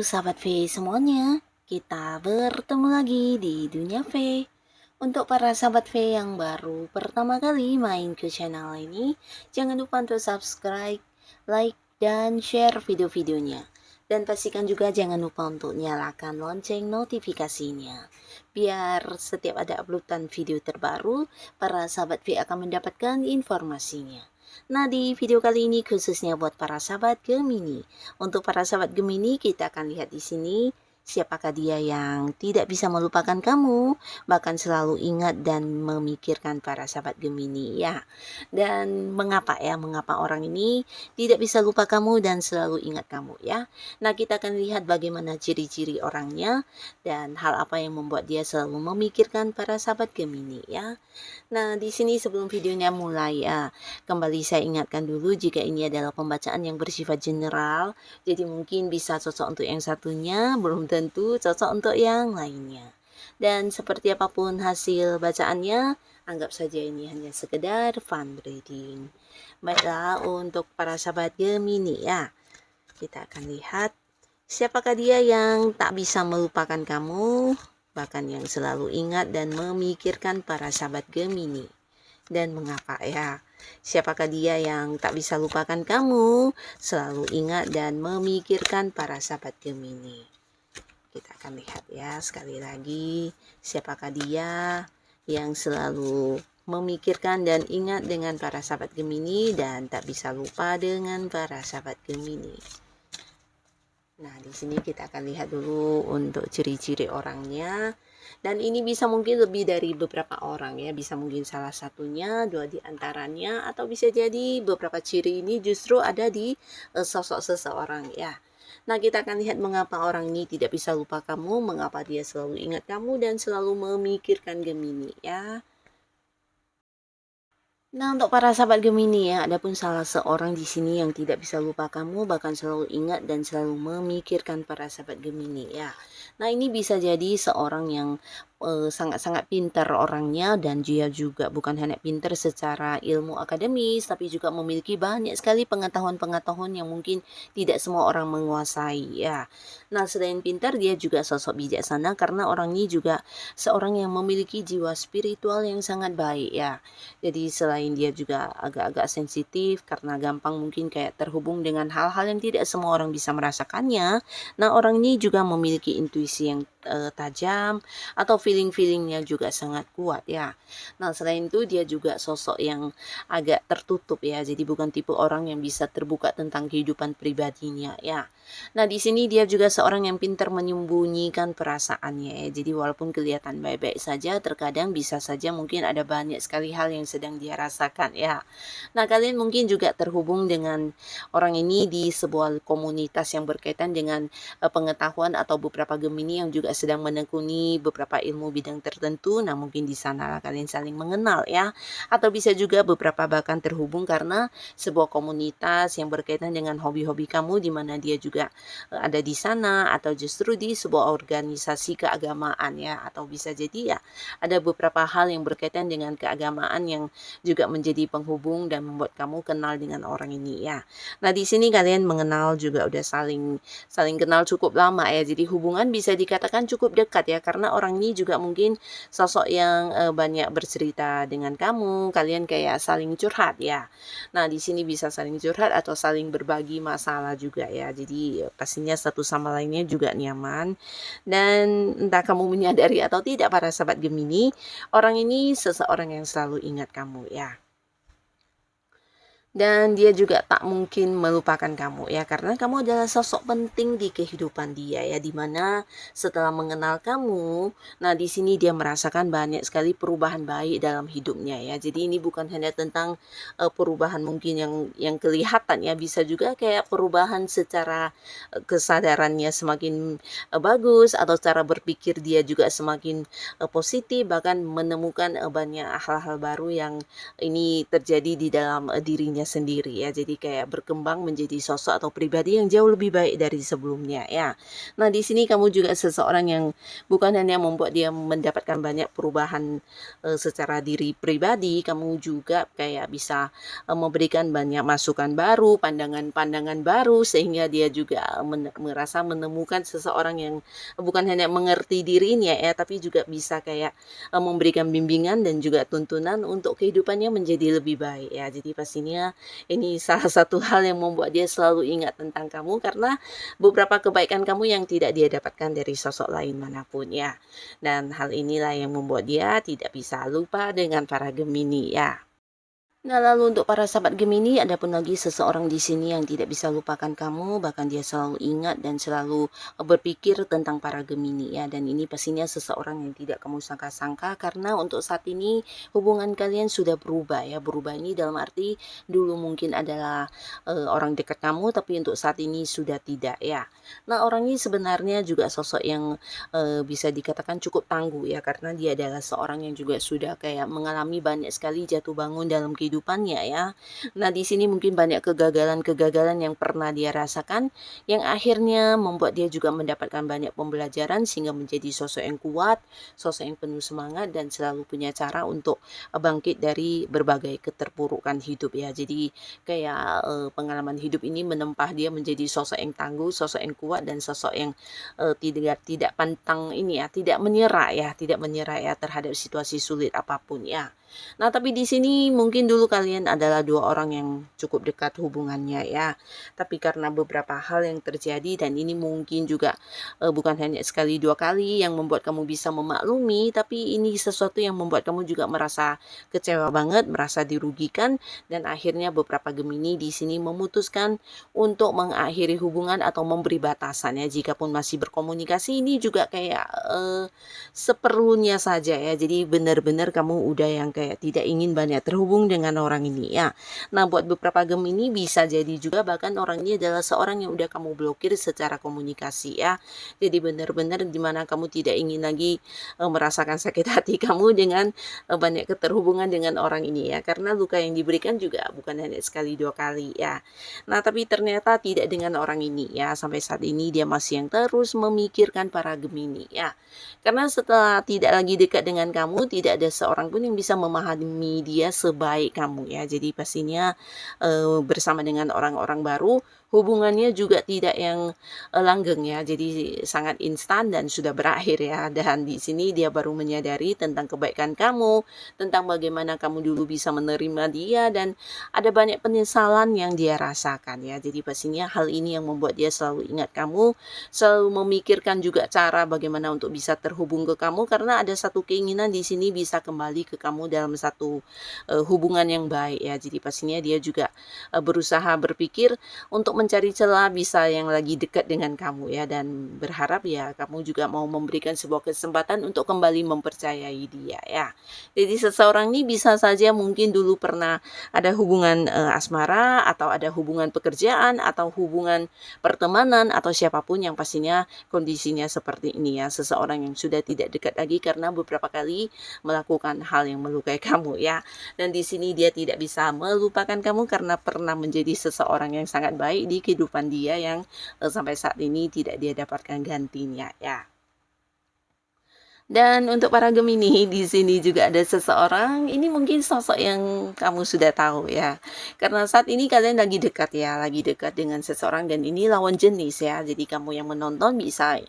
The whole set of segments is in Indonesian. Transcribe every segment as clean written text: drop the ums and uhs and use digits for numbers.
sahabat V semuanya, kita bertemu lagi di Dunia V. Untuk para sahabat V yang baru pertama kali main ke channel ini, jangan lupa untuk subscribe, like, dan share video-videonya. Dan pastikan juga jangan lupa untuk nyalakan lonceng notifikasinya. Biar setiap ada uploadan video terbaru, para sahabat V akan mendapatkan informasinya. Nah, di video kali ini khususnya buat para sahabat Gemini. Untuk para sahabat Gemini, kita akan lihat di sini siapakah dia yang tidak bisa melupakan kamu, bahkan selalu ingat dan memikirkan para sahabat Gemini ya. Dan mengapa orang ini tidak bisa lupa kamu dan selalu ingat kamu ya. Nah, kita akan lihat bagaimana ciri-ciri orangnya dan hal apa yang membuat dia selalu memikirkan para sahabat Gemini ya. Nah, di sini sebelum videonya mulai kembali saya ingatkan dulu jika ini adalah pembacaan yang bersifat general, jadi mungkin bisa cocok untuk yang satunya, belum tentu cocok untuk yang lainnya. Dan seperti apapun hasil bacaannya, anggap saja ini hanya sekedar fun reading. Baiklah, untuk para sahabat Gemini ya, kita akan lihat siapakah dia yang tak bisa melupakan kamu, bahkan yang selalu ingat dan memikirkan para sahabat Gemini. Dan mengapa ya? Siapakah dia yang tak bisa lupakan kamu, selalu ingat dan memikirkan para sahabat Gemini? Kita akan lihat ya sekali lagi, siapakah dia yang selalu memikirkan dan ingat dengan para sahabat Gemini dan tak bisa lupa dengan para sahabat Gemini. Nah, di sini kita akan lihat dulu untuk ciri-ciri orangnya. Dan ini bisa mungkin lebih dari beberapa orang ya, bisa mungkin salah satunya, dua di antaranya, atau bisa jadi beberapa ciri ini justru ada di sosok seseorang ya. Nah, kita akan lihat mengapa orang ini tidak bisa lupa kamu, mengapa dia selalu ingat kamu dan selalu memikirkan Gemini ya. Nah, untuk para sahabat Gemini ya, ada pun salah seorang di sini yang tidak bisa lupa kamu, bahkan selalu ingat dan selalu memikirkan para sahabat Gemini ya. Nah, ini bisa jadi seorang yang sangat-sangat pintar orangnya, dan dia juga bukan hanya pintar secara ilmu akademis, tapi juga memiliki banyak sekali pengetahuan-pengetahuan yang mungkin tidak semua orang menguasai ya. Nah, selain pintar, dia juga sosok bijaksana karena orang ini juga seorang yang memiliki jiwa spiritual yang sangat baik ya. Jadi selain dia juga agak-agak sensitif karena gampang mungkin kayak terhubung dengan hal-hal yang tidak semua orang bisa merasakannya. Nah, orang ini juga memiliki intuisi yang tajam atau feeling-feelingnya juga sangat kuat ya. Nah, selain itu dia juga sosok yang agak tertutup ya. Jadi bukan tipe orang yang bisa terbuka tentang kehidupan pribadinya ya. Nah, di sini dia juga seorang yang pintar menyembunyikan perasaannya ya. Jadi walaupun kelihatan baik-baik saja, terkadang bisa saja mungkin ada banyak sekali hal yang sedang dia rasakan ya. Nah, kalian mungkin juga terhubung dengan orang ini di sebuah komunitas yang berkaitan dengan pengetahuan atau beberapa Gemini yang juga sedang menekuni beberapa ilmu bidang tertentu. Nah, mungkin di sana kalian saling mengenal ya. Atau bisa juga beberapa bahkan terhubung karena sebuah komunitas yang berkaitan dengan hobi-hobi kamu, di mana dia juga ada di sana, atau justru di sebuah organisasi keagamaan ya. Atau bisa jadi ya ada beberapa hal yang berkaitan dengan keagamaan yang juga menjadi penghubung dan membuat kamu kenal dengan orang ini ya. Nah, di sini kalian mengenal juga udah saling kenal cukup lama ya. Jadi hubungan bisa dikatakan cukup dekat ya, karena orang ini juga mungkin sosok yang banyak bercerita dengan kamu. Kalian kayak saling curhat ya. Nah, di sini bisa saling curhat atau saling berbagi masalah juga ya. Jadi pastinya satu sama lainnya juga nyaman. Dan entah kamu menyadari atau tidak para sahabat Gemini, orang ini seseorang yang selalu ingat kamu ya. Dan dia juga tak mungkin melupakan kamu ya, karena kamu adalah sosok penting di kehidupan dia ya, dimana setelah mengenal kamu, nah di sini dia merasakan banyak sekali perubahan baik dalam hidupnya ya. Jadi ini bukan hanya tentang perubahan mungkin yang kelihatan ya, bisa juga kayak perubahan secara kesadarannya semakin bagus, atau cara berpikir dia juga semakin positif, bahkan menemukan banyak hal-hal baru yang ini terjadi di dalam dirinya dirinya sendiri ya. Jadi kayak berkembang menjadi sosok atau pribadi yang jauh lebih baik dari sebelumnya ya. Nah, di sini kamu juga seseorang yang bukan hanya membuat dia mendapatkan banyak perubahan secara diri pribadi, kamu juga kayak bisa memberikan banyak masukan baru, pandangan-pandangan baru sehingga dia juga merasa menemukan seseorang yang bukan hanya mengerti dirinya ya, tapi juga bisa kayak memberikan bimbingan dan juga tuntunan untuk kehidupannya menjadi lebih baik ya. Jadi pastinya ini salah satu hal yang membuat dia selalu ingat tentang kamu karena beberapa kebaikan kamu yang tidak dia dapatkan dari sosok lain manapun ya. Dan hal inilah yang membuat dia tidak bisa lupa dengan para Gemini ya. Nah, lalu untuk para sahabat Gemini, ada pun lagi seseorang di sini yang tidak bisa lupakan kamu, bahkan dia selalu ingat dan selalu berpikir tentang para Gemini ya. Dan ini pastinya seseorang yang tidak kamu sangka-sangka karena untuk saat ini hubungan kalian sudah berubah ya. Berubah ini dalam arti dulu mungkin adalah orang dekat kamu, tapi untuk saat ini sudah tidak ya. Nah, orang ini sebenarnya juga sosok yang bisa dikatakan cukup tangguh ya, karena dia adalah seorang yang juga sudah kayak mengalami banyak sekali jatuh bangun dalam kehidupannya ya. Nah, di sini mungkin banyak kegagalan-kegagalan yang pernah dia rasakan yang akhirnya membuat dia juga mendapatkan banyak pembelajaran sehingga menjadi sosok yang kuat, sosok yang penuh semangat dan selalu punya cara untuk bangkit dari berbagai keterpurukan hidup ya. Jadi kayak pengalaman hidup ini menempah dia menjadi sosok yang tangguh, sosok yang kuat dan sosok yang tidak pantang ini ya, tidak menyerah ya terhadap situasi sulit apapun ya. Nah, tapi di sini mungkin dulu kalian adalah dua orang yang cukup dekat hubungannya ya. Tapi karena beberapa hal yang terjadi dan ini mungkin juga bukan hanya sekali dua kali yang membuat kamu bisa memaklumi, tapi ini sesuatu yang membuat kamu juga merasa kecewa banget, merasa dirugikan dan akhirnya beberapa Gemini di sini memutuskan untuk mengakhiri hubungan atau memberi batasan ya. Jikapun masih berkomunikasi ini juga kayak seperlunya saja ya. Jadi benar-benar kamu udah yang kayak tidak ingin banyak terhubung dengan orang ini ya. Nah, buat beberapa Gemini bisa jadi juga bahkan orang ini adalah seorang yang udah kamu blokir secara komunikasi ya. Jadi benar-benar dimana kamu tidak ingin lagi merasakan sakit hati kamu dengan banyak keterhubungan dengan orang ini ya. Karena luka yang diberikan juga bukan hanya sekali dua kali ya. Nah, tapi ternyata tidak dengan orang ini ya. Sampai saat ini dia masih yang terus memikirkan para Gemini ya. Karena setelah tidak lagi dekat dengan kamu, tidak ada seorang pun yang bisa memahami dia sebaik kamu ya. Jadi pastinya bersama dengan orang-orang baru, hubungannya juga tidak yang langgeng ya. Jadi sangat instan dan sudah berakhir ya. Dan di sini dia baru menyadari tentang kebaikan kamu, tentang bagaimana kamu dulu bisa menerima dia dan ada banyak penyesalan yang dia rasakan ya. Jadi pastinya hal ini yang membuat dia selalu ingat kamu, selalu memikirkan juga cara bagaimana untuk bisa terhubung ke kamu karena ada satu keinginan di sini bisa kembali ke kamu dalam satu hubungan yang baik ya. Jadi pastinya dia juga berusaha berpikir untuk mencari celah bisa yang lagi dekat dengan kamu ya dan berharap ya kamu juga mau memberikan sebuah kesempatan untuk kembali mempercayai dia ya. Jadi seseorang ini bisa saja mungkin dulu pernah ada hubungan asmara atau ada hubungan pekerjaan atau hubungan pertemanan atau siapapun yang pastinya kondisinya seperti ini ya. Seseorang yang sudah tidak dekat lagi karena beberapa kali melakukan hal yang melukai kamu ya. Dan di sini dia tidak bisa melupakan kamu karena pernah menjadi seseorang yang sangat baik di kehidupan dia yang sampai saat ini tidak dia dapatkan gantinya ya. Dan untuk para Gemini di sini juga ada seseorang, ini mungkin sosok yang kamu sudah tahu ya. Karena saat ini kalian lagi dekat ya, lagi dekat dengan seseorang dan ini lawan jenis ya. Jadi kamu yang menonton bisa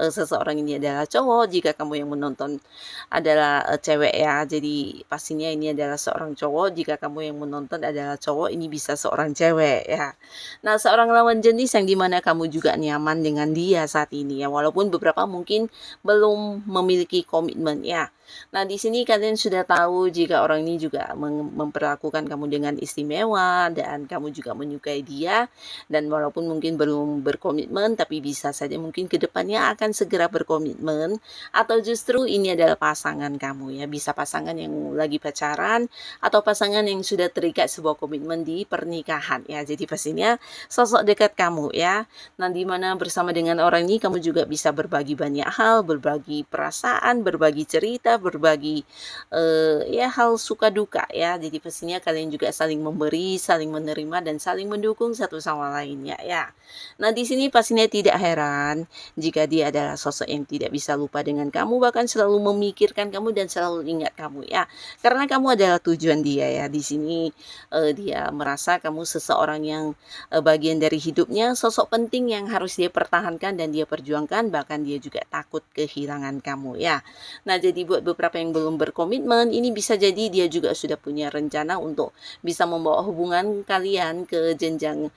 seseorang ini adalah cowok, jika kamu yang menonton adalah cewek ya. Jadi pastinya ini adalah seorang cowok, jika kamu yang menonton adalah cowok, ini bisa seorang cewek ya. Nah, seorang lawan jenis yang dimana kamu juga nyaman dengan dia saat ini ya. Walaupun beberapa mungkin belum memiliki komitmen ya. Nah, di sini kalian sudah tahu jika orang ini juga memperlakukan kamu dengan istimewa dan kamu juga menyukai dia dan walaupun mungkin belum berkomitmen tapi bisa saja mungkin kedepannya akan segera berkomitmen atau justru ini adalah pasangan kamu ya. Bisa pasangan yang lagi pacaran atau pasangan yang sudah terikat sebuah komitmen di pernikahan ya. Jadi pastinya sosok dekat kamu ya. Nah, di mana bersama dengan orang ini kamu juga bisa berbagi banyak hal, berbagi perasaan perasaan, berbagi cerita, berbagi ya hal suka duka ya. Jadi pastinya kalian juga saling memberi, saling menerima dan saling mendukung satu sama lainnya ya. Nah, di sini pastinya tidak heran jika dia adalah sosok yang tidak bisa lupa dengan kamu, bahkan selalu memikirkan kamu dan selalu ingat kamu ya. Karena kamu adalah tujuan dia ya. Di sini dia merasa kamu seseorang yang bagian dari hidupnya, sosok penting yang harus dia pertahankan dan dia perjuangkan, bahkan dia juga takut kehilangan kamu ya. Nah, jadi buat beberapa yang belum berkomitmen, ini bisa jadi dia juga sudah punya rencana untuk bisa membawa hubungan kalian ke jenjang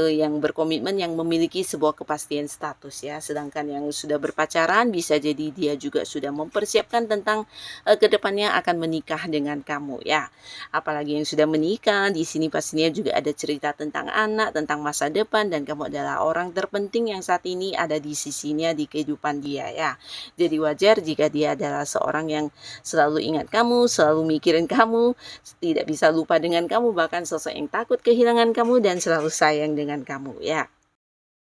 yang berkomitmen yang memiliki sebuah kepastian status ya. Sedangkan yang sudah berpacaran bisa jadi dia juga sudah mempersiapkan tentang kedepannya akan menikah dengan kamu ya. Apalagi yang sudah menikah, di sini pastinya juga ada cerita tentang anak, tentang masa depan, dan kamu adalah orang terpenting yang saat ini ada di sisinya di kehidupan dia ya. Jadi wajar jika dia adalah seorang yang selalu ingat kamu, selalu mikirin kamu, tidak bisa lupa dengan kamu, bahkan sosok yang takut kehilangan kamu dan selalu sayang dengan kamu ya.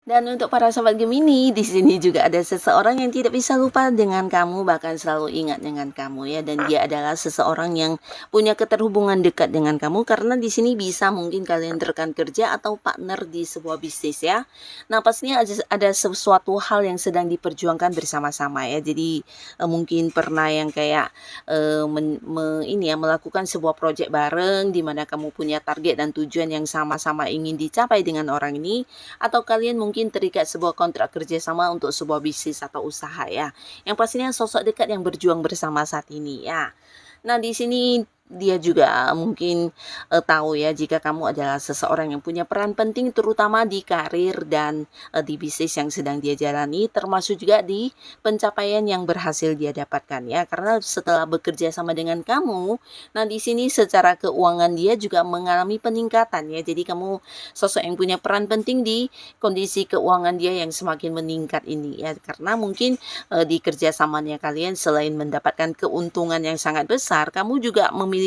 Dan untuk para sahabat Gemini, di sini juga ada seseorang yang tidak bisa lupa dengan kamu, bahkan selalu ingat dengan kamu ya. Dan dia adalah seseorang yang punya keterhubungan dekat dengan kamu karena di sini bisa mungkin kalian rekan kerja atau partner di sebuah bisnis ya. Nah, pastinya ada sesuatu hal yang sedang diperjuangkan bersama-sama ya. Jadi mungkin pernah yang kayak melakukan sebuah proyek bareng di mana kamu punya target dan tujuan yang sama-sama ingin dicapai dengan orang ini, atau kalian mungkin terikat sebuah kontrak kerjasama untuk sebuah bisnis atau usaha ya. Yang pastinya sosok dekat yang berjuang bersama saat ini ya. Nah, di sini dia juga mungkin tahu ya jika kamu adalah seseorang yang punya peran penting terutama di karir dan di bisnis yang sedang dia jalani, termasuk juga di pencapaian yang berhasil dia dapatkan ya. Karena setelah bekerja sama dengan kamu, nah di sini secara keuangan dia juga mengalami peningkatan ya. Jadi kamu sosok yang punya peran penting di kondisi keuangan dia yang semakin meningkat ini ya. Karena mungkin di kerjasamanya kalian selain mendapatkan keuntungan yang sangat besar, kamu juga memiliki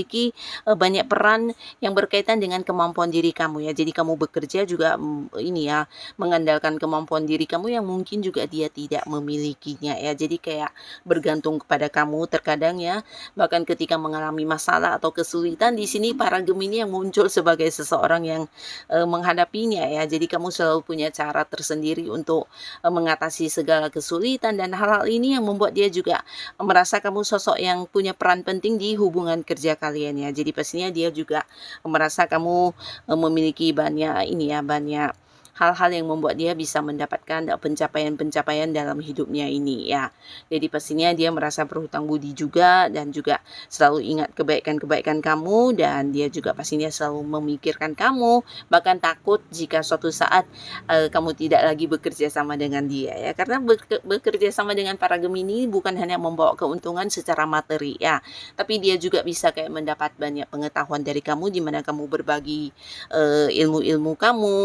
banyak peran yang berkaitan dengan kemampuan diri kamu ya. Jadi kamu bekerja juga mengandalkan kemampuan diri kamu yang mungkin juga dia tidak memilikinya ya. Jadi kayak bergantung kepada kamu terkadang ya. Bahkan ketika mengalami masalah atau kesulitan, di sini para Gemini yang muncul sebagai seseorang yang menghadapinya ya. Jadi kamu selalu punya cara tersendiri untuk mengatasi segala kesulitan, dan hal-hal ini yang membuat dia juga merasa kamu sosok yang punya peran penting di hubungan kerja kalian ya. Jadi pastinya dia juga merasa kamu memiliki banyak hal-hal yang membuat dia bisa mendapatkan pencapaian-pencapaian dalam hidupnya ini ya. Jadi pastinya dia merasa berhutang budi juga dan juga selalu ingat kebaikan-kebaikan kamu, dan dia juga pastinya selalu memikirkan kamu, bahkan takut jika suatu saat kamu tidak lagi bekerja sama dengan dia ya. Karena bekerja sama dengan para Gemini bukan hanya membawa keuntungan secara materi ya, tapi dia juga bisa kayak mendapat banyak pengetahuan dari kamu di mana kamu berbagi ilmu-ilmu kamu,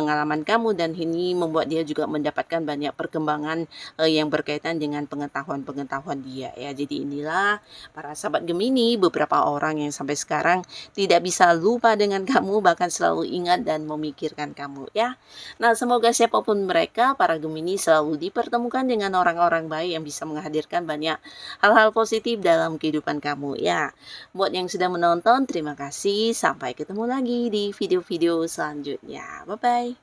pengalaman kamu, dan ini membuat dia juga mendapatkan banyak perkembangan yang berkaitan dengan pengetahuan-pengetahuan dia ya. Jadi inilah para sahabat Gemini, beberapa orang yang sampai sekarang tidak bisa lupa dengan kamu, bahkan selalu ingat dan memikirkan kamu ya. Nah, semoga siapapun mereka, para Gemini selalu dipertemukan dengan orang-orang baik yang bisa menghadirkan banyak hal-hal positif dalam kehidupan kamu ya. Buat yang sudah menonton, terima kasih. Sampai ketemu lagi di video-video selanjutnya. Bye-bye.